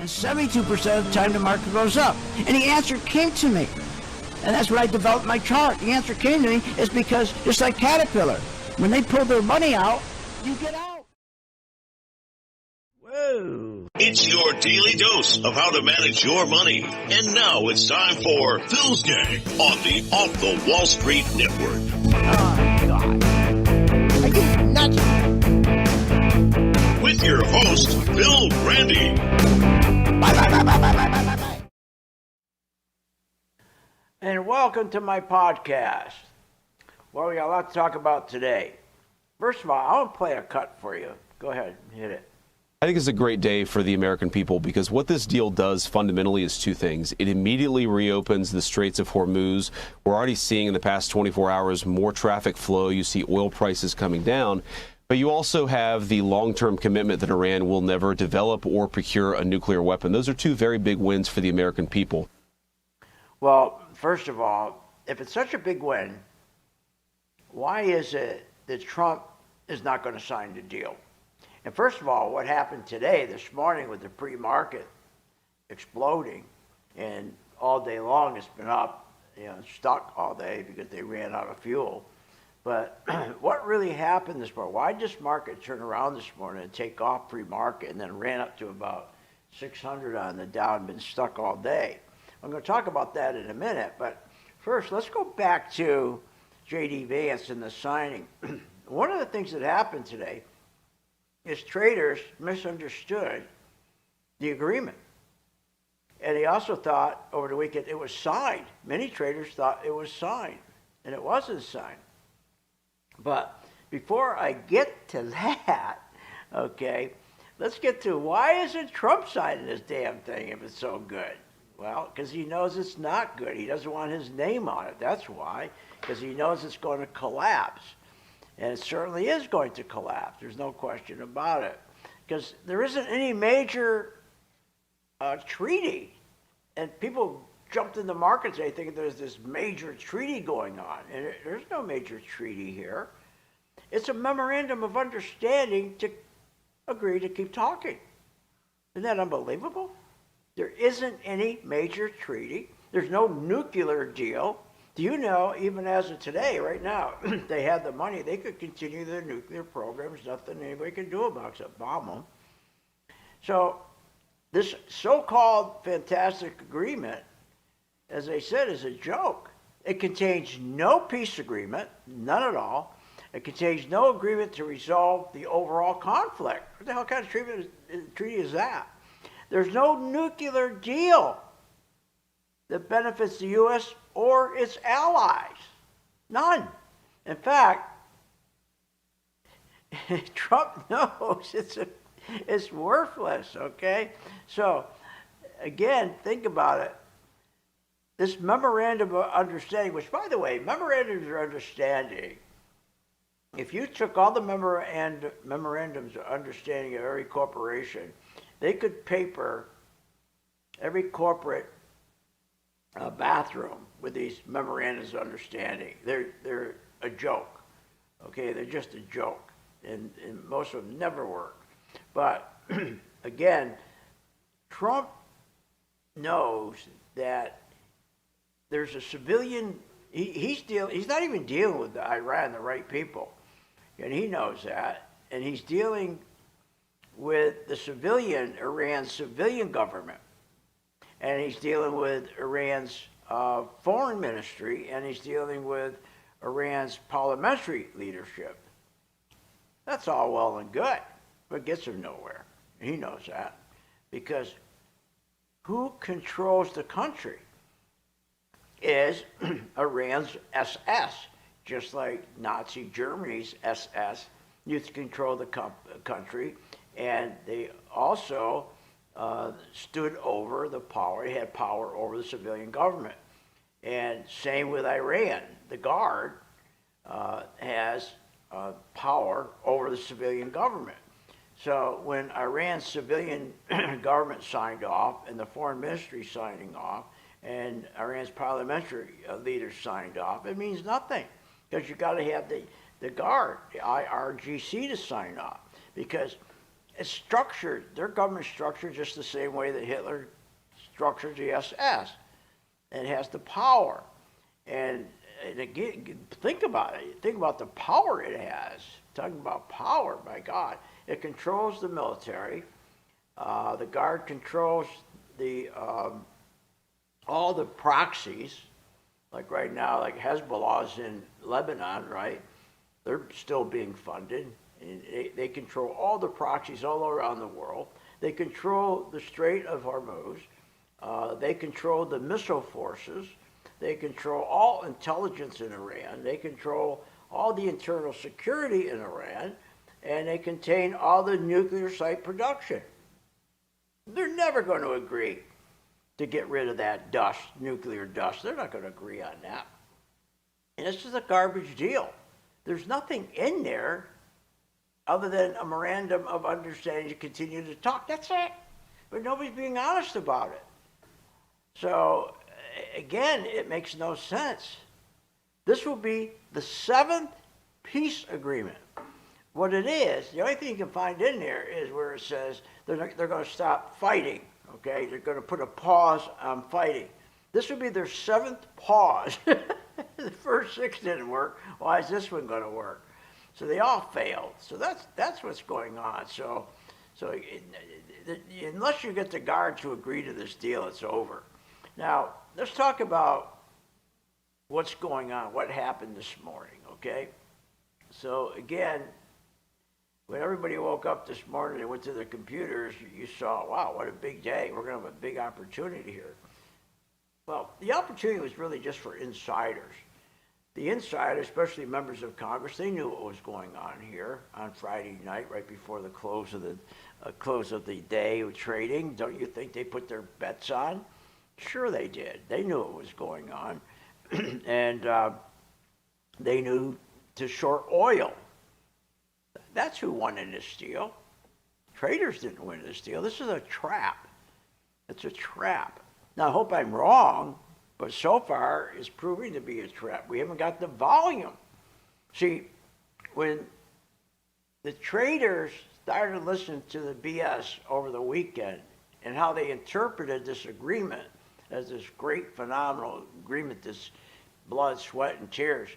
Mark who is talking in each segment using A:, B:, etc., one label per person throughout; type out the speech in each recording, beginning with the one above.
A: And 72% of the time the market goes up. And the answer came to me. And that's when I developed my chart. The answer came to me is because, just like Caterpillar, when they pull their money out, you get out. Whoa.
B: It's your daily dose of how to manage your money. And now it's time for Phil's Gang on the Off the Wall Street Network.
A: Oh, God. Are you nuts?
B: With your host, Phil Grande.
A: Bye. And welcome to my podcast. Well, we got a lot to talk about today. First of all, I want to play a cut for you. Go ahead, hit it.
C: I think it's a great day for the American people because what this deal does fundamentally is two things. It immediately reopens the Straits of Hormuz. We're already seeing in the past 24 hours more traffic flow. You see oil prices coming down. But you also have the long-term commitment that Iran will never develop or procure a nuclear weapon. Those are two very big wins for the American people.
A: Well, first of all, if it's such a big win, why is it that Trump is not going to sign the deal? And first of all, what happened today, this morning, with the pre-market exploding, and all day long it's been up, stuck all day because they ran out of fuel. But what really happened this morning? Why did this market turn around this morning and take off pre-market and then ran up to about 600 on the Dow and been stuck all day? I'm going to talk about that in a minute, but first let's go back to J.D. Vance and the signing. One of the things that happened today is traders misunderstood the agreement. And they also thought over the weekend it was signed. Many traders thought it was signed, and it wasn't signed. But before I get to that, okay, let's get to why isn't Trump signing this damn thing if it's so good? Well, because he knows it's not good. He doesn't want his name on it. That's why, because he knows it's going to collapse. And it certainly is going to collapse. There's no question about it. Because there isn't any major treaty. And people jumped in the market today thinking there's this major treaty going on. And there's no major treaty here. It's a memorandum of understanding to agree to keep talking. Isn't that unbelievable? There isn't any major treaty. There's no nuclear deal. Do you know, even as of today, right now, they had the money, they could continue their nuclear program. There's nothing anybody can do about it except bomb them. So this so-called fantastic agreement, as I said, is a joke. It contains no peace agreement, none at all. It contains no agreement to resolve the overall conflict. What the hell kind of treaty is that? There's no nuclear deal that benefits the U.S. or its allies. None. In fact, Trump knows it's worthless, okay? So, again, think about it. This memorandum of understanding, which, by the way, memorandums of understanding, if you took all the memorandums of understanding of every corporation, they could paper every corporate bathroom with these memorandums of understanding. They're a joke, okay? They're just a joke, and most of them never work. But again, Trump knows that there's a civilian. He's not even dealing with Iran, the right people, and he knows that, and he's dealing with the Iran's civilian government. And he's dealing with Iran's foreign ministry, and he's dealing with Iran's parliamentary leadership. That's all well and good, but it gets him nowhere. And he knows that. Because who controls the country is Iran's SS, just like Nazi Germany's SS used to control the country. And they also stood over the power. He had power over the civilian government. And same with Iran. The Guard has power over the civilian government. So when Iran's civilian government signed off and the foreign ministry signing off and Iran's parliamentary leaders signed off, it means nothing because you got to have the Guard, the IRGC, to sign off. Because it's structured, their government structured just the same way that Hitler structured the SS. It has the power. And again, think about it. Think about the power it has. Talking about power, my God. It controls the military. The Guard controls the all the proxies. Like right now, like Hezbollah's in Lebanon, right? They're still being funded. And they control all the proxies all around the world. They control the Strait of Hormuz. They control the missile forces. They control all intelligence in Iran. They control all the internal security in Iran. And they contain all the nuclear site production. They're never going to agree to get rid of that dust, nuclear dust. They're not going to agree on that. And this is a garbage deal. There's nothing in there other than a memorandum of understanding to continue to talk. That's it. But nobody's being honest about it. So, again, it makes no sense. This will be the 7th peace agreement. What it is, the only thing you can find in there is where it says they're going to stop fighting, okay? They're going to put a pause on fighting. This will be their 7th pause. The first 6 didn't work. Why is this one going to work? So they all failed. So that's what's going on. So unless you get the Guard to agree to this deal, it's over. Now, let's talk about what's going on, what happened this morning, okay? So again, when everybody woke up this morning and went to their computers, you saw, wow, what a big day. We're going to have a big opportunity here. Well, the opportunity was really just for insiders. The insiders, especially members of Congress, they knew what was going on here on Friday night, right before the close of the day of trading. Don't you think they put their bets on? Sure they did. They knew what was going on. And they knew to short oil. That's who won in this deal. Traders didn't win this deal. This is a trap. It's a trap. Now, I hope I'm wrong, but so far it's proving to be a trap. We haven't got the volume. See, when the traders started listening to the BS over the weekend and how they interpreted this agreement as this great, phenomenal agreement, this blood, sweat, and tears,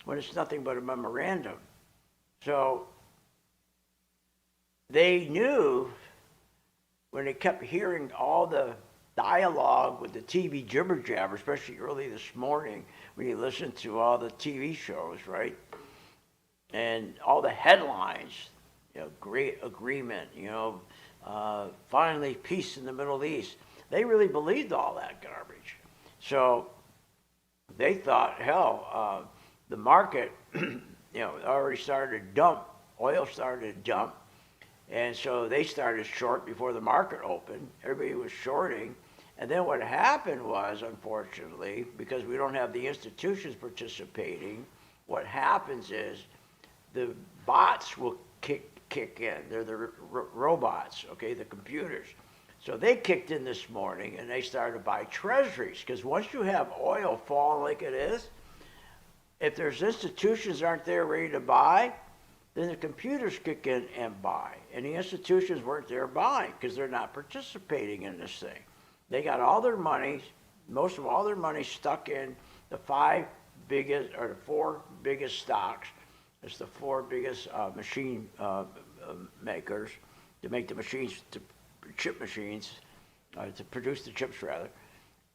A: when it's nothing but a memorandum. So they knew when they kept hearing all the dialogue with the TV jibber jabber, especially early this morning when you listen to all the TV shows, right? And all the headlines, great agreement, finally peace in the Middle East. They really believed all that garbage. So they thought, hell, the market, already started to dump. Oil started to dump. And so they started short before the market opened. Everybody was shorting. And then what happened was, unfortunately, because we don't have the institutions participating, what happens is the bots will kick in. They're the robots, okay, the computers. So they kicked in this morning and they started to buy treasuries, because once you have oil falling like it is, if there's institutions aren't there ready to buy, then the computers kick in and buy. And the institutions weren't there buying because they're not participating in this thing. They got all their money, most of all their money stuck in the 5 biggest or the 4 biggest stocks. It's the 4 biggest machine makers to make the machines, chip machines, to produce the chips rather.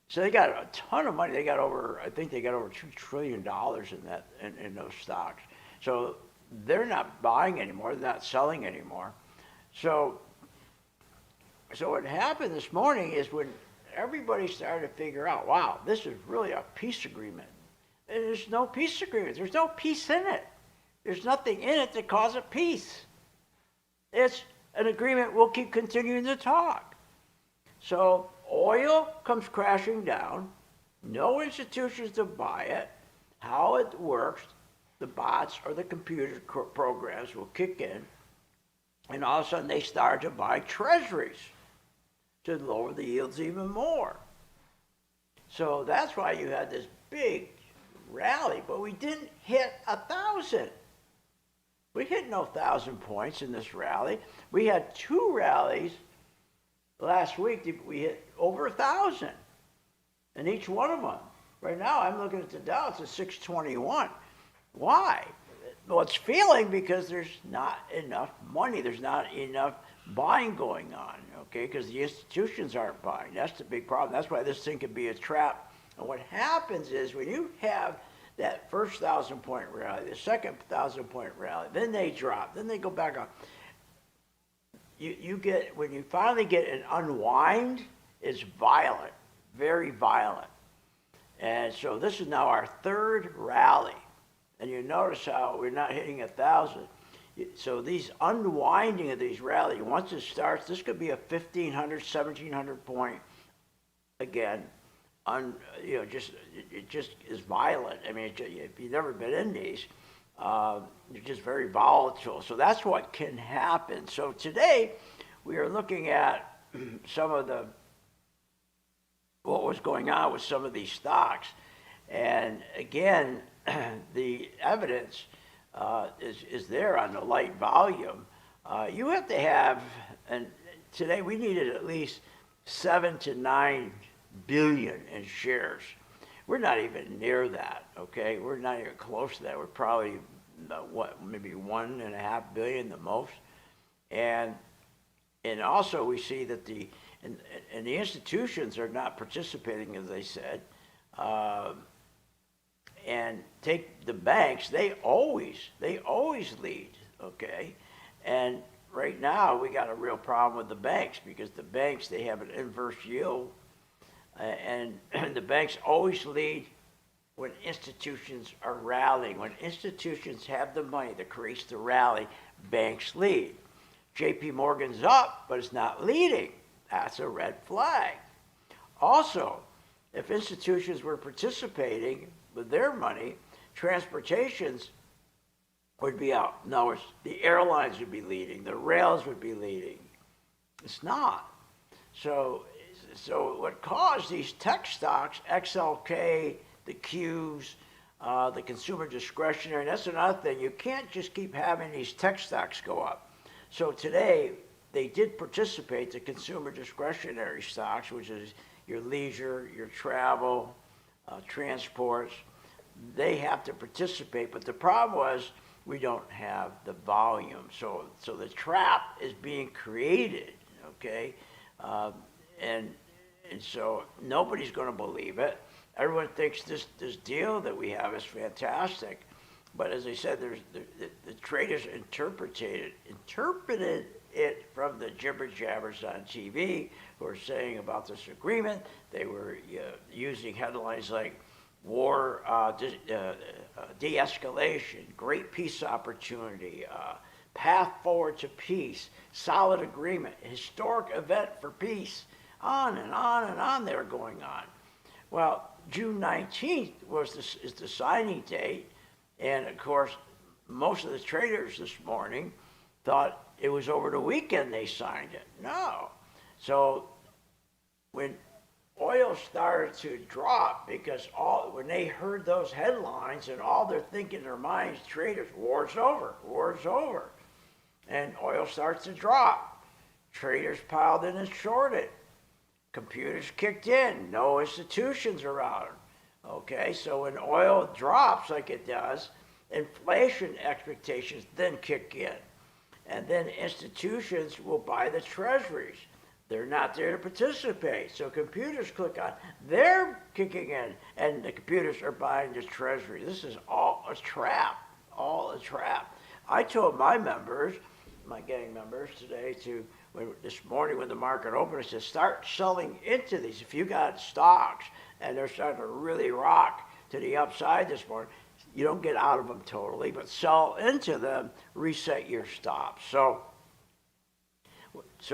A: So they got a ton of money. I think they got over $2 trillion in those stocks. So they're not buying anymore. They're not selling anymore. So what happened this morning is when everybody started to figure out, wow, this is really a peace agreement. And there's no peace agreement. There's no peace in it. There's nothing in it that calls it peace. It's an agreement we'll keep continuing to talk. So oil comes crashing down. No institutions to buy it. How it works, the bots or the computer programs will kick in. And all of a sudden they start to buy treasuries to lower the yields even more. So that's why you had this big rally, but we didn't hit 1,000. We hit no 1,000 points in this rally. We had 2 rallies last week. We hit over 1,000 in each one of them. Right now, I'm looking at the Dow. It's at 621. Why? Well, it's failing because there's not enough money. There's not enough buying going on, okay? Because the institutions aren't buying. That's the big problem. That's why this thing could be a trap. And what happens is when you have that first 1,000-point rally, the second 1,000-point rally, then they drop, then they go back up. You get, when you finally get an unwind, it's violent, very violent. And so this is now our 3rd rally. And you notice how we're not hitting 1,000. So these unwinding of these rallies, once it starts, this could be a 1,500, 1,700 point, again, it just is violent. I mean, if you've never been in these, they're just very volatile. So that's what can happen. So today, we are looking at some of what was going on with some of these stocks. And again, the evidence is there on the light volume. You have to have, and today we needed at least 7 to 9 billion in shares. We're not even near that, okay? We're not even close to that. We're probably, maybe 1.5 billion the most. And also we see that the institutions are not participating, as I said. And take the banks, they always lead, okay? And right now we got a real problem with the banks because the banks, they have an inverse yield, and the banks always lead when institutions are rallying. When institutions have the money that creates the rally, banks lead. JP Morgan's up, but it's not leading. That's a red flag. Also, if institutions were participating with their money, transportations would be out. In other words, the airlines would be leading, the rails would be leading. It's not. So what caused these tech stocks, XLK, the Qs, the consumer discretionary, that's another thing. You can't just keep having these tech stocks go up. So today, they did participate, the consumer discretionary stocks, which is your leisure, your travel, transports. They have to participate, but the problem was we don't have the volume. So the trap is being created, okay? And so nobody's going to believe it. Everyone thinks this deal that we have is fantastic, but as I said, the traders interpreted it from the jibber jabbers on TV who are saying about this agreement. They were using headlines like war, de-escalation, great peace opportunity, path forward to peace, solid agreement, historic event for peace, on and on and on they were going on. Well, June 19th is the signing date, and of course, most of the traders this morning thought it was over the weekend they signed it. No. So when oil started to drop, because when they heard those headlines and all they're thinking in their minds, traders, war's over. And oil starts to drop. Traders piled in and shorted. Computers kicked in. No institutions around. Okay, so when oil drops like it does, inflation expectations then kick in. And then institutions will buy the treasuries. They're not there to participate. So computers click on, they're kicking in, and the computers are buying the treasury. This is all a trap, I told my members, my gang members today, this morning when the market opened, I said, start selling into these. If you got stocks and they're starting to really rock to the upside this morning, you don't get out of them totally, but sell into them, reset your stops. So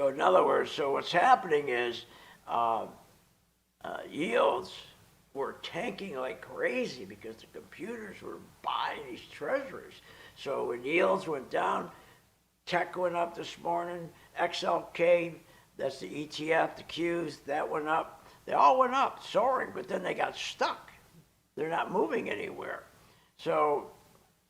A: in other words, so what's happening is yields were tanking like crazy because the computers were buying these treasuries. So when yields went down, tech went up this morning, XLK, that's the ETF, the Qs, that went up. They all went up, soaring, but then they got stuck. They're not moving anywhere. So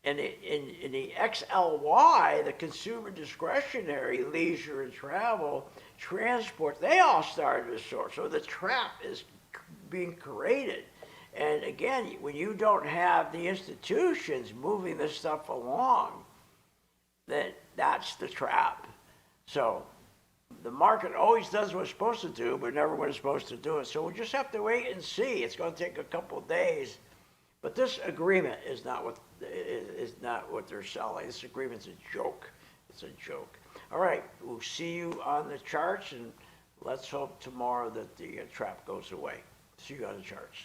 A: in the XLY, the consumer discretionary, leisure and travel, transport, they all started to soar. So the trap is being created. And again, when you don't have the institutions moving this stuff along, then that's the trap. So the market always does what it's supposed to do, but never when it's supposed to do it. So we'll just have to wait and see. It's going to take a couple of days. But this agreement is not what they're selling. This agreement's a joke. It's a joke. All right, we'll see you on the charts, and let's hope tomorrow that the trap goes away. See you on the charts.